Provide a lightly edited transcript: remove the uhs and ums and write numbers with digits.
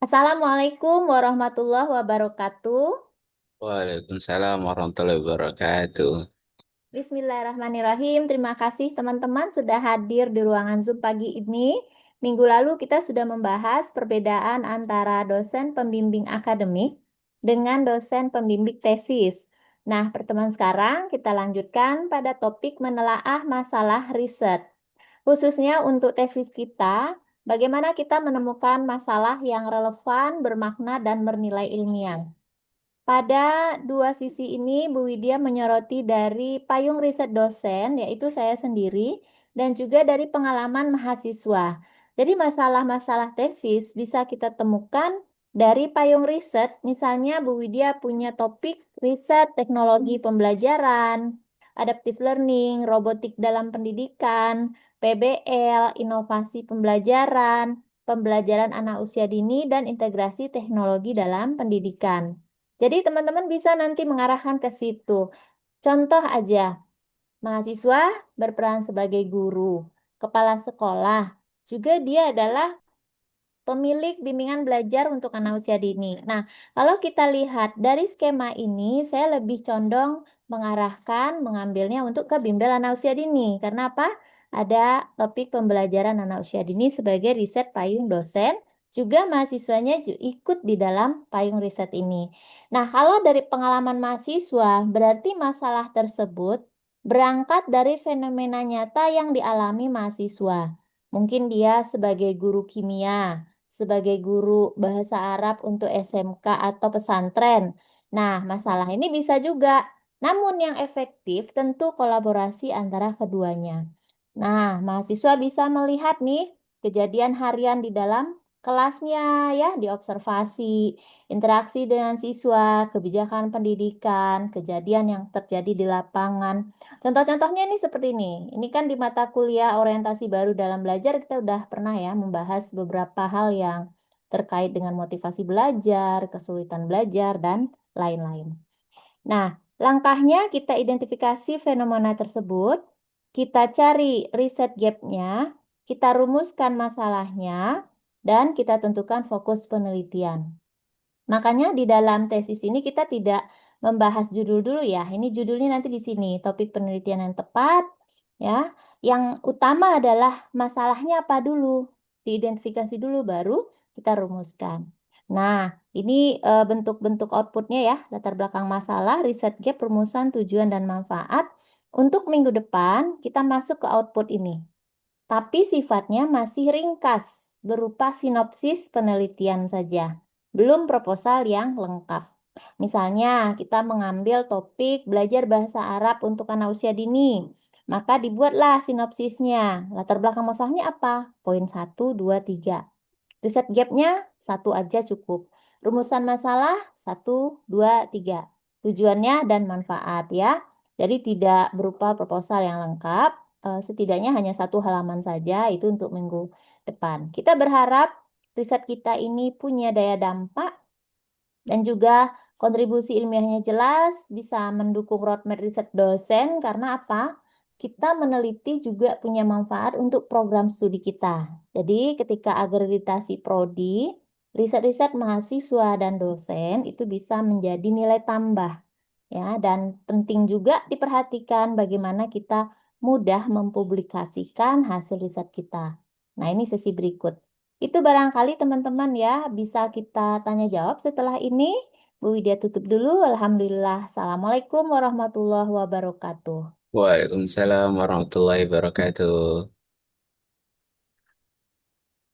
Assalamualaikum warahmatullahi wabarakatuh. Waalaikumsalam warahmatullahi wabarakatuh. Bismillahirrahmanirrahim. Terima kasih teman-teman sudah hadir di ruangan Zoom pagi ini. Minggu lalu kita sudah membahas perbedaan antara dosen pembimbing akademik dengan dosen pembimbing tesis. Nah, pertemuan sekarang kita lanjutkan pada topik menelaah masalah riset. Khususnya untuk tesis kita, bagaimana kita menemukan masalah yang relevan, bermakna, dan bernilai ilmiah. Pada dua sisi ini, Bu Widya menyoroti dari payung riset dosen, yaitu saya sendiri, dan juga dari pengalaman mahasiswa. Jadi masalah-masalah tesis bisa kita temukan dari payung riset. Misalnya Bu Widya punya topik riset teknologi pembelajaran, adaptive learning, robotik dalam pendidikan, PBL, inovasi pembelajaran, pembelajaran anak usia dini, dan integrasi teknologi dalam pendidikan. Jadi teman-teman bisa nanti mengarahkan ke situ. Contoh aja, mahasiswa berperan sebagai guru, kepala sekolah, juga dia adalah pemilik bimbingan belajar untuk anak usia dini. Nah, kalau kita lihat dari skema ini, saya lebih condong mengambilnya untuk ke bimbel anak usia dini. Karena apa? Ada topik pembelajaran anak usia dini sebagai riset payung dosen, juga mahasiswanya ikut di dalam payung riset ini. Nah, kalau dari pengalaman mahasiswa, berarti masalah tersebut berangkat dari fenomena nyata yang dialami mahasiswa. Mungkin dia sebagai guru kimia, sebagai guru bahasa Arab untuk SMK atau pesantren. Nah, masalah ini bisa juga. Namun yang efektif tentu kolaborasi antara keduanya. Nah, mahasiswa bisa melihat nih kejadian harian di dalam kelasnya ya, diobservasi, interaksi dengan siswa, kebijakan pendidikan, kejadian yang terjadi di lapangan. Contoh-contohnya ini seperti ini. Ini kan di mata kuliah orientasi baru dalam belajar kita udah pernah ya membahas beberapa hal yang terkait dengan motivasi belajar, kesulitan belajar, dan lain-lain. Nah, langkahnya kita identifikasi fenomena tersebut, kita cari riset gap-nya, kita rumuskan masalahnya, dan kita tentukan fokus penelitian. Makanya di dalam tesis ini kita tidak membahas judul dulu ya. Ini judulnya nanti di sini, topik penelitian yang tepat ya. Yang utama adalah masalahnya apa dulu. Diidentifikasi dulu baru kita rumuskan. Nah, ini bentuk-bentuk outputnya ya, latar belakang masalah, riset gap, rumusan, tujuan, dan manfaat. Untuk minggu depan kita masuk ke output ini. Tapi sifatnya masih ringkas, berupa sinopsis penelitian saja, belum proposal yang lengkap. Misalnya, kita mengambil topik belajar bahasa Arab untuk anak usia dini. Maka dibuatlah sinopsisnya. Latar belakang masalahnya apa? Poin 1, 2, 3. Riset gapnya satu aja cukup. Rumusan masalah 1, 2, 3. Tujuannya dan manfaat ya. Jadi tidak berupa proposal yang lengkap. Setidaknya hanya satu halaman saja itu untuk minggu depan. Kita berharap riset kita ini punya daya dampak dan juga kontribusi ilmiahnya jelas, bisa mendukung roadmap riset dosen karena apa? Kita meneliti juga punya manfaat untuk program studi kita. Jadi ketika akreditasi prodi, riset-riset mahasiswa dan dosen itu bisa menjadi nilai tambah ya, dan penting juga diperhatikan bagaimana kita mudah mempublikasikan hasil riset kita. Nah, ini sesi berikut. Itu barangkali teman-teman ya bisa kita tanya jawab setelah ini. Bu Widya tutup dulu. Alhamdulillah. Assalamualaikum warahmatullahi wabarakatuh. Waalaikumsalam warahmatullahi wabarakatuh.